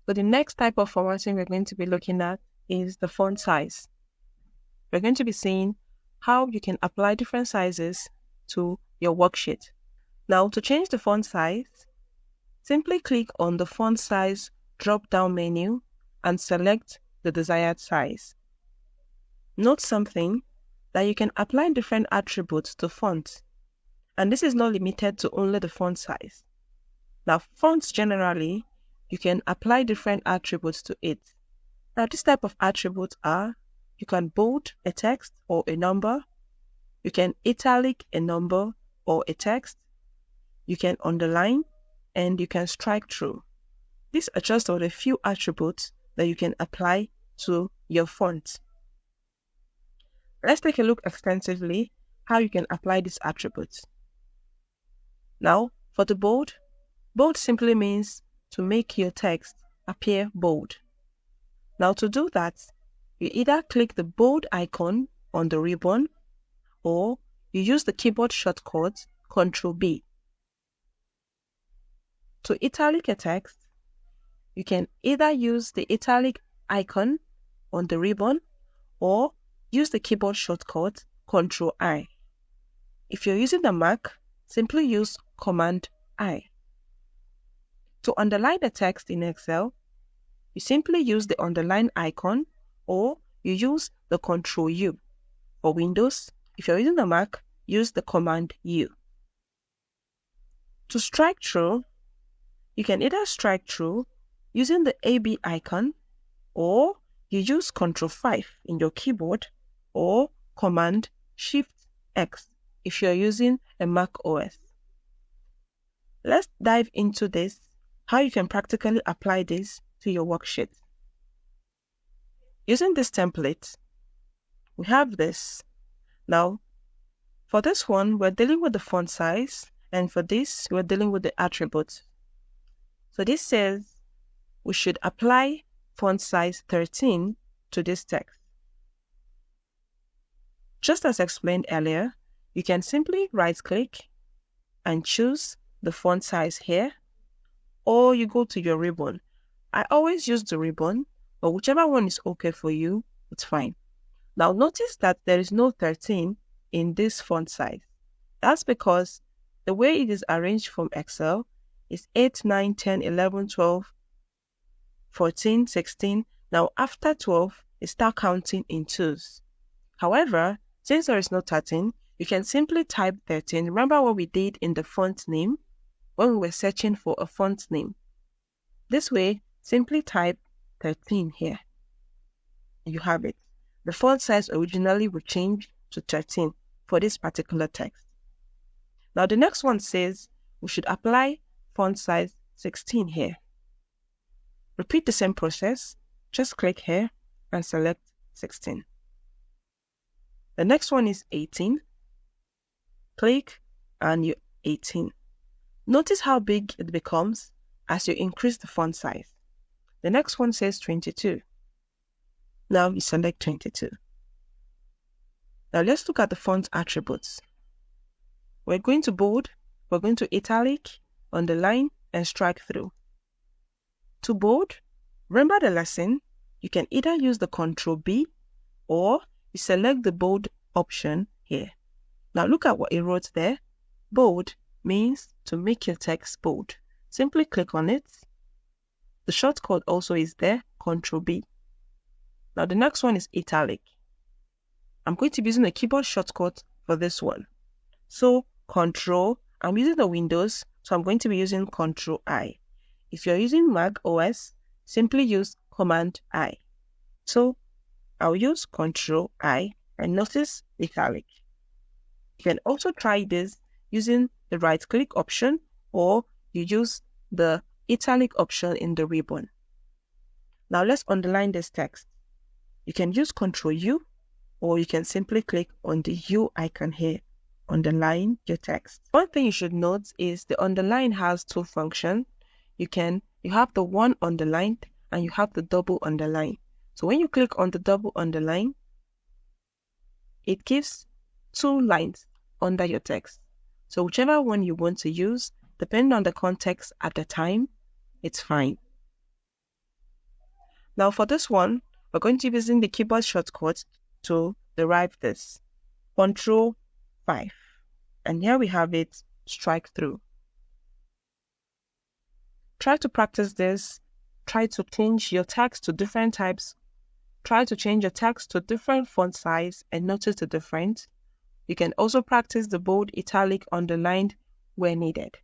So the next type of formatting we're going to be looking at is the font size. We're going to be seeing how you can apply different sizes to your worksheet. Now, to change the font size, simply click on the font size drop-down menu and select the desired size. Note something, that you can apply different attributes to fonts, and this is not limited to only the font size. Now, fonts generally, you can apply different attributes to it. Now, this type of attributes are, you can bold a text or a number, you can italic a number or a text, you can underline, and you can strike through. These are just a few attributes that you can apply to your font. Let's take a look extensively how you can apply these attributes. Now, for the bold, bold simply means to make your text appear bold. Now, to do that, you either click the bold icon on the ribbon or you use the keyboard shortcut Ctrl+B. To italic a text, you can either use the italic icon on the ribbon or use the keyboard shortcut Ctrl+I. If you're using the Mac, simply use Command-I. To underline the text in Excel, you simply use the underline icon or you use the Ctrl+U. For Windows, if you're using the Mac, use the Command-U. To strike through, you can either strike through using the AB icon or you use Ctrl+5 in your keyboard or Command-Shift-X if you're using a Mac OS. Let's dive into this, how you can practically apply this to your worksheet. Using this template, we have this. Now, for this one, we're dealing with the font size, and for this, we're dealing with the attributes. So this says we should apply font size 13 to this text. Just as explained earlier, you can simply right-click and choose the font size here, or you go to your ribbon. I always use the ribbon, but whichever one is okay for you, it's fine. Now notice that there is no 13 in this font size. That's because the way it is arranged from Excel is 8, 9, 10, 11, 12, 14, 16. Now after 12, it starts counting in twos. However, since there is no 13, you can simply type 13. Remember what we did in the font name when we were searching for a font name. This way, simply type 13 here. You have it. The font size originally will change to 13 for this particular text. Now the next one says we should apply font size 16 here. Repeat the same process. Just click here and select 16. The next one is 18. Click and you 18. Notice how big it becomes as you increase the font size. The next one says 22. Now you select 22. Now let's look at the font attributes. We're going to bold, we're going to italic, underline, and strike through. To bold, remember the lesson, you can either use the Ctrl+B or you select the bold option here. Now look at what it wrote there. Bold means to make your text bold. Simply click on it. The shortcut also is there, Ctrl+B. Now the next one is italic. I'm going to be using a keyboard shortcut for this one. So Control, I'm using the Windows, so I'm going to be using Ctrl+I. If you're using Mac OS, simply use Command-I. So I'll use Ctrl+I and notice italic. You can also try this using the right-click option or you use the italic option in the ribbon. Now let's underline this text. You can use Ctrl+U or you can simply click on the U icon here, underline your text. One thing you should note is the underline has two functions. You have the one underlined and you have the double underline. So when you click on the double underline, it gives two lines under your text. So whichever one you want to use, depending on the context at the time, it's fine. Now for this one, we're going to be using the keyboard shortcut to derive this. Control 5. And here we have it, strike through. Try to practice this. Try to change your text to different types. Try to change your text to different font size and notice the difference. You can also practice the bold, italic, underlined where needed.